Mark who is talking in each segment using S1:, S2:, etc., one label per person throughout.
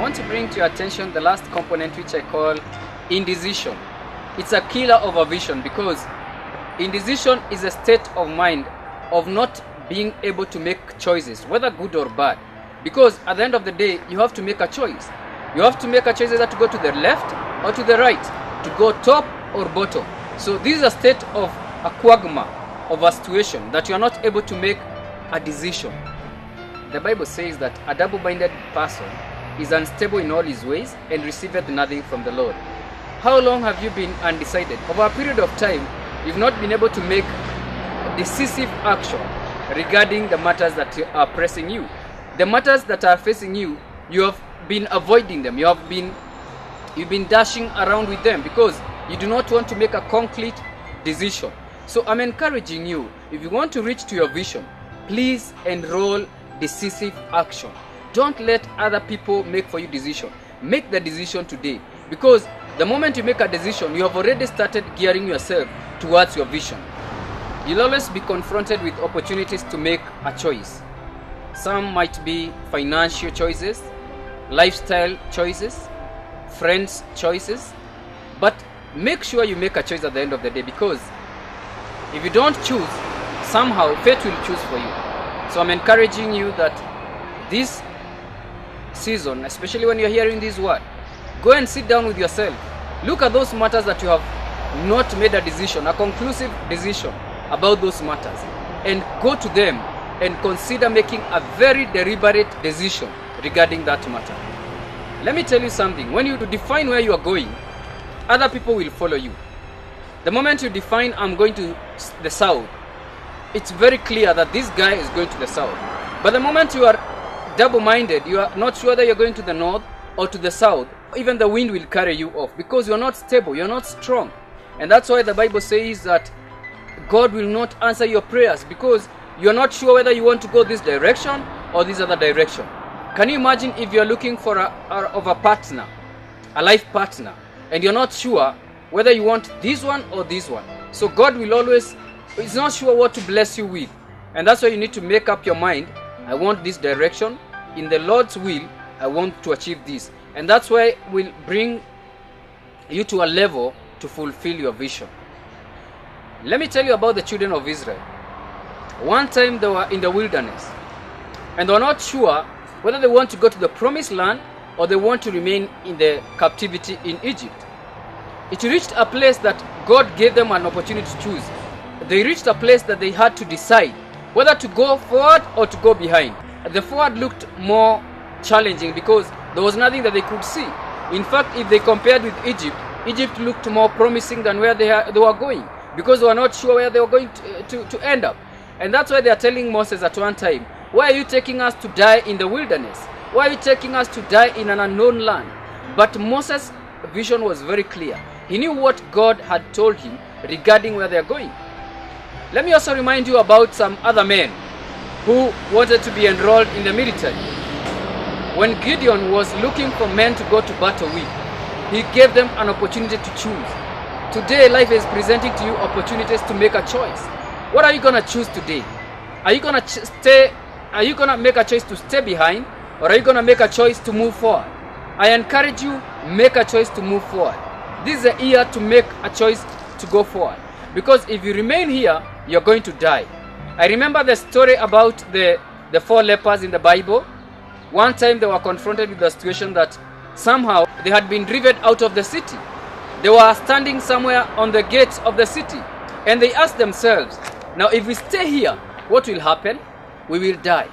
S1: want to bring to your attention the last component, which I call indecision. It's a killer of a vision, because indecision is a state of mind of not being able to make choices, whether good or bad. Because at the end of the day, you have to make a choice. You have to make a choice either to go to the left or to the right, to go top or bottom. So this is a state of a quagmire, of a situation that you are not able to make a decision. The Bible says that a double-minded person is unstable in all his ways and receiveth nothing from the Lord. How long have you been undecided? Over a period of time, you've not been able to make decisive action regarding the matters that are pressing you. The matters that are facing you, you have been avoiding them. You've been dashing around with them because you do not want to make a concrete decision. So I'm encouraging you, if you want to reach to your vision, please enroll decisive action. Don't let other people make for you decision. Make the decision today, because the moment you make a decision, you have already started gearing yourself towards your vision. You'll always be confronted with opportunities to make a choice. Some might be financial choices, lifestyle choices, friends choices, but make sure you make a choice at the end of the day, because if you don't choose, somehow fate will choose for you. So I'm encouraging you that this season, especially when you're hearing this word, go and sit down with yourself. Look at those matters that you have not made a decision, a conclusive decision about those matters, and go to them and consider making a very deliberate decision regarding that matter. Let me tell you something. When you define where you are going, other people will follow you. The moment you define, I'm going to the south, it's very clear that this guy is going to the south. But the moment you are double-minded, you are not sure whether you're going to the north or to the south, even the wind will carry you off, because you're not stable, you're not strong. And that's why the Bible says that God will not answer your prayers, because you're not sure whether you want to go this direction or this other direction. Can you imagine if you're looking for a partner, a life partner, and you're not sure whether you want this one or this one? So God will always, is not sure what to bless you with. And that's why you need to make up your mind. I want this direction. In the Lord's will, I want to achieve this. And that's why we'll bring you to a level to fulfill your vision. Let me tell you about the children of Israel. One time they were in the wilderness, and they were not sure whether they want to go to the promised land or they want to remain in the captivity in Egypt. It reached a place that God gave them an opportunity to choose. They reached a place that they had to decide whether to go forward or to go behind. The forward looked more challenging because there was nothing that they could see. In fact, if they compared with Egypt, Egypt looked more promising than where they were going, because they were not sure where they were going to end up. And that's why they are telling Moses at one time, why are you taking us to die in the wilderness? Why are you taking us to die in an unknown land? But Moses' vision was very clear. He knew what God had told him regarding where they are going. Let me also remind you about some other men who wanted to be enrolled in the military. When Gideon was looking for men to go to battle with, he gave them an opportunity to choose. Today, life is presenting to you opportunities to make a choice. What are you going to choose today? Are you going to make a choice to stay behind, or are you going to make a choice to move forward? I encourage you, make a choice to move forward. This is a year to make a choice to go forward, because if you remain here, you're going to die. I remember the story about the 4 lepers in the Bible. One time they were confronted with the situation that somehow they had been driven out of the city. They were standing somewhere on the gates of the city, and they asked themselves, now if we stay here, what will happen? We will die.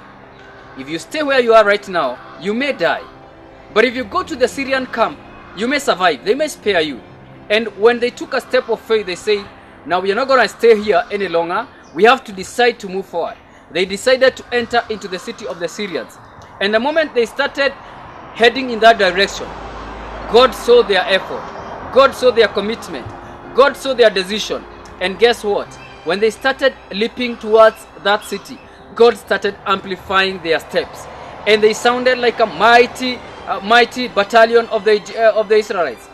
S1: If you stay where you are right now, you may die. But if you go to the Syrian camp, you may survive. They may spare you. And when they took a step of faith, they say, now we are not going to stay here any longer. We have to decide to move forward. They decided to enter into the city of the Syrians. And the moment they started heading in that direction, God saw their effort. God saw their commitment. God saw their decision. And guess what? When they started leaping towards that city, God started amplifying their steps. And they sounded like a mighty battalion of the Israelites.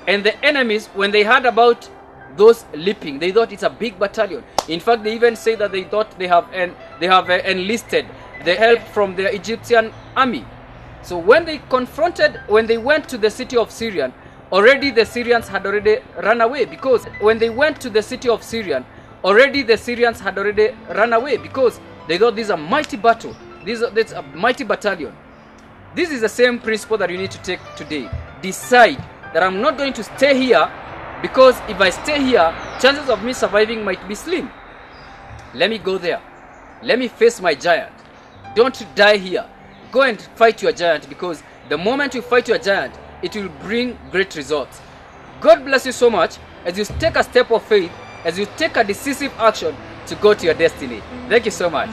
S1: And the enemies, when they heard about those leaping, they thought it's a big battalion. In fact, they even say that they thought they have enlisted the help from the Egyptian army. So when they went to the city of Syrian, already the Syrians had already run away, because when they went to the city of Syrian, already the Syrians had already run away, because they thought this is a mighty battle, this is a mighty battalion. This is the same principle that you need to take today. Decide that I'm not going to stay here, because if I stay here, chances of me surviving might be slim. Let me go there. Let me face my giant. Don't die here. Go and fight your giant, because the moment you fight your giant, it will bring great results. God bless you so much as you take a step of faith, as you take a decisive action to go to your destiny. Thank you so much.